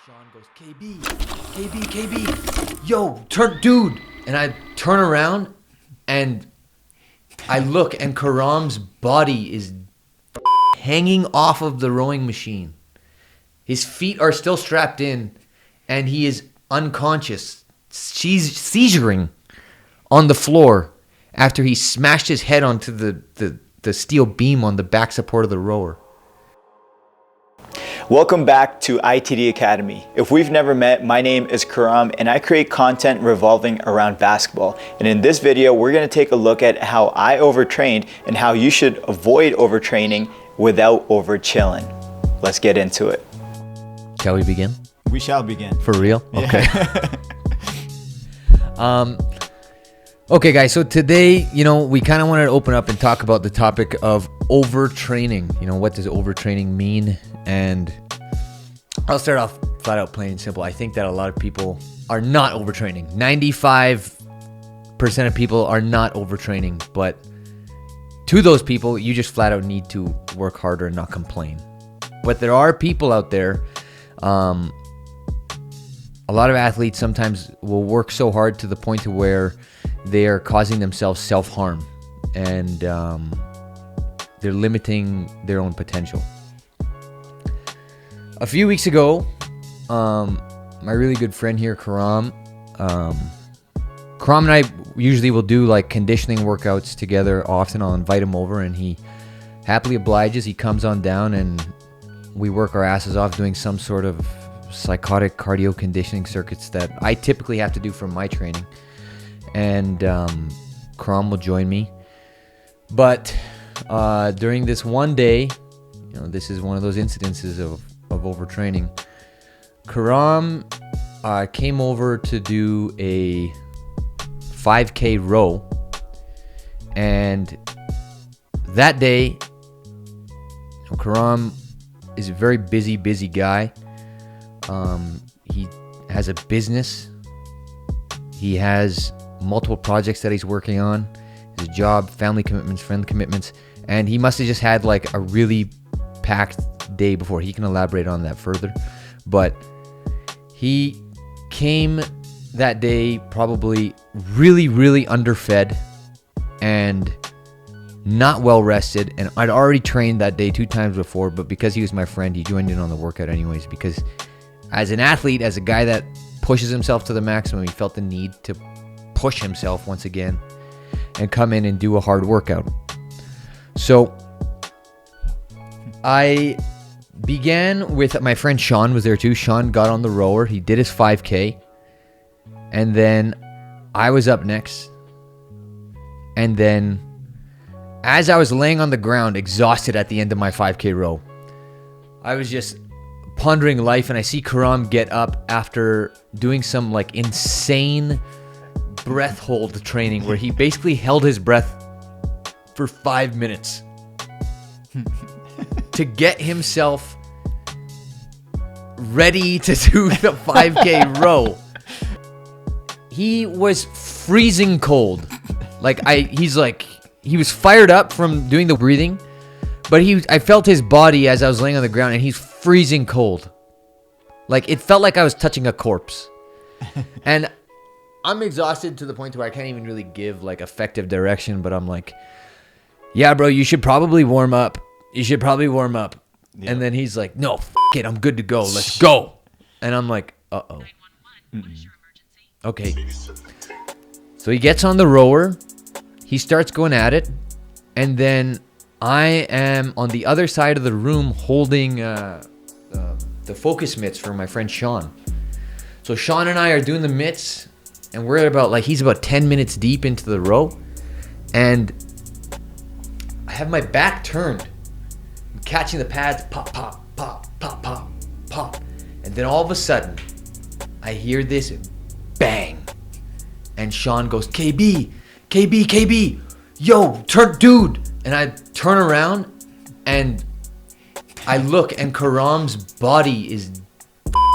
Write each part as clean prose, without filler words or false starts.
Sean goes, KB, KB, yo, dude. And I turn around and I look and Khurram's body is hanging off of the rowing machine. His feet are still strapped in and he is unconscious, seizuring on the floor after he smashed his head onto the steel beam on the back support of the rower. Welcome back to ITD Academy. If we've never met, my name is Khurram and I create content revolving around basketball. And in this video, we're going to take a look at how I overtrained and how you should avoid overtraining without over chilling. Let's get into it. Shall we begin? We shall begin. For real? Okay. Yeah. Okay, guys, so today, we kind of wanted to open up and talk about the topic of overtraining. What does overtraining mean? And I'll start off flat out plain and simple. I think that a lot of people are not overtraining. 95% of people are not overtraining, but to those people, you just flat out need to work harder and not complain. But there are people out there, a lot of athletes sometimes will work so hard to the point to where they are causing themselves self-harm and they're limiting their own potential. A few weeks ago, my really good friend here, Khurram and I usually will do like conditioning workouts together. Often I'll invite him over and he happily obliges. He comes on down and we work our asses off doing some sort of psychotic cardio conditioning circuits that I typically have to do for my training. And Khurram will join me. But during this one day, this is one of those incidences of overtraining. Khurram came over to do a 5K row. And that day, Khurram is a very busy guy. He has a business. He has multiple projects that he's working on, his job, family commitments, friend commitments, and he must have just had like a really packed day before. He can elaborate on that further, but he came that day probably really underfed and not well rested, and I'd already trained that day 2 times before, but because he was my friend, he joined in on the workout anyways, because as an athlete, as a guy that pushes himself to the maximum, he felt the need to push himself once again and come in and do a hard workout. So I began with my friend Sean was there too. Sean got on the rower. He did his 5K. And then I was up next. And then as I was laying on the ground, exhausted at the end of my 5K row, I was just pondering life, and I see Khurram get up after doing some like insane breath hold training where he basically held his breath for 5 minutes to get himself ready to do the 5K row. He was freezing cold. He was fired up from doing the breathing, but I felt his body as I was laying on the ground and he's freezing cold. Like it felt like I was touching a corpse. And I'm exhausted to the point where I can't even really give like effective direction, but I'm like, yeah, bro, you should probably warm up. Yeah. And then he's like, no, it, I'm good to go. Let's go. And I'm like, uh-oh. Okay. So he gets on the rower. He starts going at it. And then I am on the other side of the room holding the focus mitts for my friend Sean. So Sean and I are doing the mitts. And we're at he's about 10 minutes deep into the row. And I have my back turned. I'm catching the pads. Pop, pop, pop, pop, pop, pop. And then all of a sudden, I hear this bang. And Sean goes, KB, yo, dude. And I turn around and I look and Khurram's body is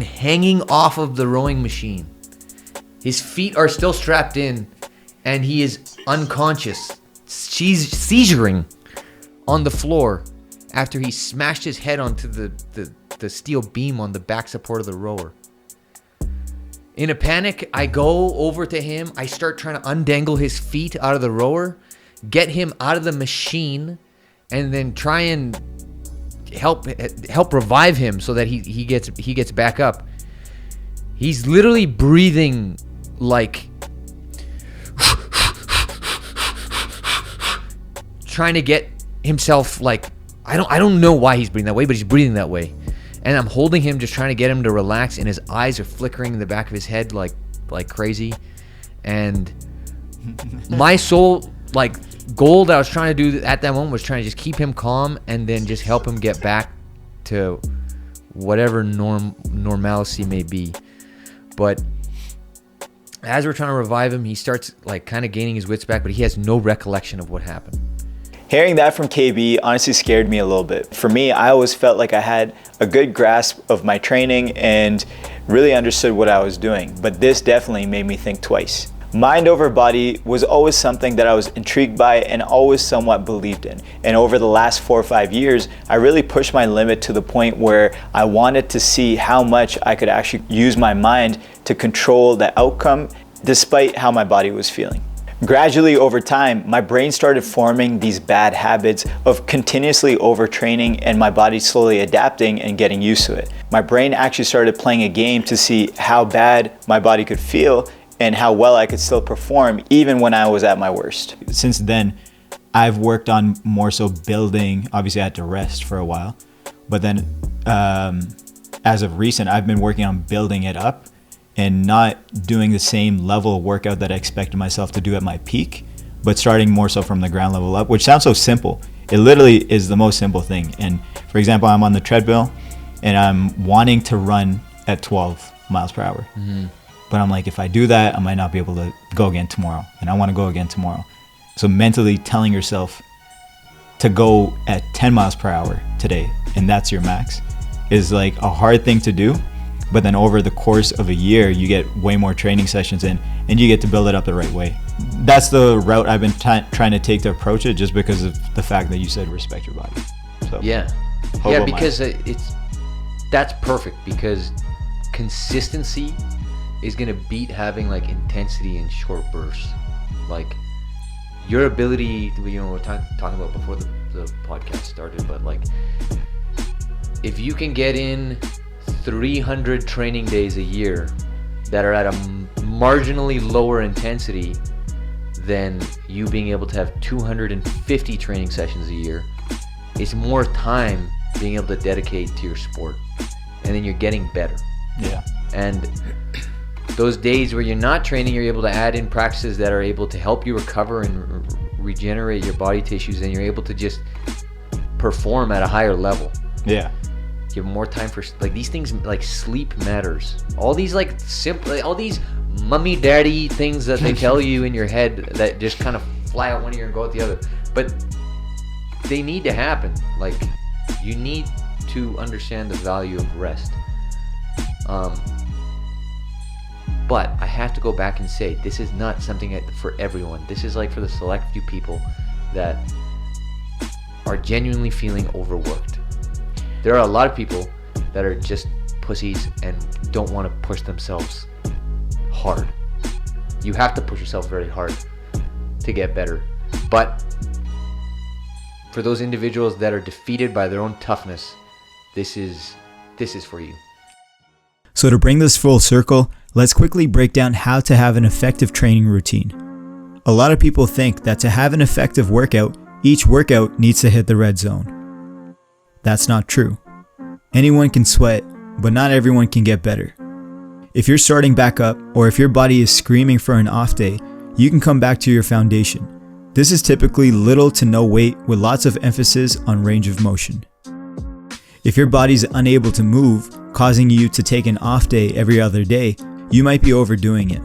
hanging off of the rowing machine. His feet are still strapped in and he is unconscious, seizuring on the floor after he smashed his head onto the the steel beam on the back support of the rower. In a panic, I go over to him. I start trying to undangle his feet out of the rower, get him out of the machine, and then try and help revive him so that he gets back up. He's literally breathing like trying to get himself, like, I don't know why he's breathing that way, but he's breathing that way. And I'm holding him, just trying to get him to relax, and his eyes are flickering in the back of his head like crazy. And my sole goal that I was trying to do at that moment was trying to just keep him calm and then just help him get back to whatever normalcy may be. But as we're trying to revive him, he starts kind of gaining his wits back, but he has no recollection of what happened. Hearing that from KB honestly scared me a little bit. For me, I always felt like I had a good grasp of my training and really understood what I was doing, but this definitely made me think twice. Mind over body was always something that I was intrigued by and always somewhat believed in. And over the last 4 or 5 years, I really pushed my limit to the point where I wanted to see how much I could actually use my mind to control the outcome despite how my body was feeling. Gradually over time, my brain started forming these bad habits of continuously overtraining and my body slowly adapting and getting used to it. My brain actually started playing a game to see how bad my body could feel and how well I could still perform even when I was at my worst. Since then, I've worked on more so building. Obviously I had to rest for a while, but then as of recent, I've been working on building it up and not doing the same level of workout that I expected myself to do at my peak, but starting more so from the ground level up, which sounds so simple. It literally is the most simple thing. And for example, I'm on the treadmill and I'm wanting to run at 12 miles per hour. Mm-hmm. But I'm like, if I do that, I might not be able to go again tomorrow. And I want to go again tomorrow. So mentally telling yourself to go at 10 miles per hour today, and that's your max, is like a hard thing to do. But then over the course of a year, you get way more training sessions in and you get to build it up the right way. That's the route I've been trying to take to approach it, just because of the fact that you said respect your body. So yeah, because that's perfect, because consistency is going to beat having intensity in short bursts. Your ability, we're talking about before the podcast started, but if you can get in 300 training days a year that are at a marginally lower intensity than you being able to have 250 training sessions a year, it's more time being able to dedicate to your sport, and then you're getting better. Yeah. And those days where you're not training, you're able to add in practices that are able to help you recover and regenerate your body tissues, and you're able to just perform at a higher level. Yeah. You have more time for these things, sleep matters. All these simple, all these mummy daddy things that they tell you in your head that just kind of fly out one ear and go out the other, but they need to happen. You need to understand the value of rest. But I have to go back and say, this is not something for everyone. This is for the select few people that are genuinely feeling overworked. There are a lot of people that are just pussies and don't want to push themselves hard. You have to push yourself very hard to get better. But for those individuals that are defeated by their own toughness, this is for you. So to bring this full circle, let's quickly break down how to have an effective training routine. A lot of people think that to have an effective workout, each workout needs to hit the red zone. That's not true. Anyone can sweat, but not everyone can get better. If you're starting back up, or if your body is screaming for an off day, you can come back to your foundation. This is typically little to no weight with lots of emphasis on range of motion. If your body's unable to move, causing you to take an off day every other day, you might be overdoing it.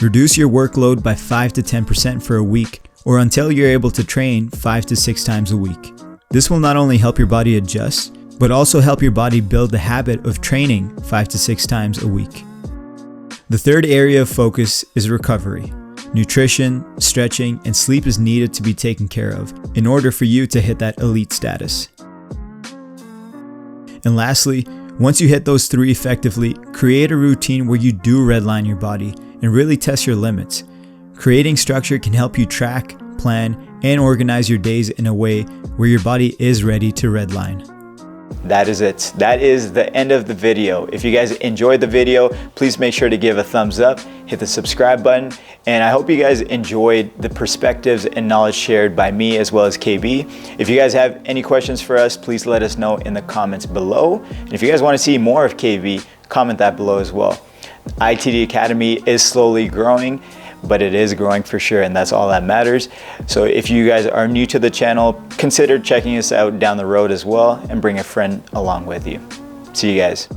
Reduce your workload by 5 to 10% for a week, or until you're able to train 5 to 6 times a week. This will not only help your body adjust, but also help your body build the habit of training 5 to 6 times a week. The third area of focus is recovery. Nutrition, stretching, and sleep is needed to be taken care of in order for you to hit that elite status. And lastly, Once you hit those 3 effectively, create a routine where you do redline your body and really test your limits. Creating structure can help you track, plan, and organize your days in a way where your body is ready to redline. That is it. That is the end of the video. If you guys enjoyed the video, please make sure to give a thumbs up, hit the subscribe button, and I hope you guys enjoyed the perspectives and knowledge shared by me as well as KB. If you guys have any questions for us, please let us know in the comments below. And if you guys want to see more of KB, comment that below as well. ITD Academy is slowly growing, but it is growing for sure, and that's all that matters. So if you guys are new to the channel, consider checking us out down the road as well, and bring a friend along with you. See you guys.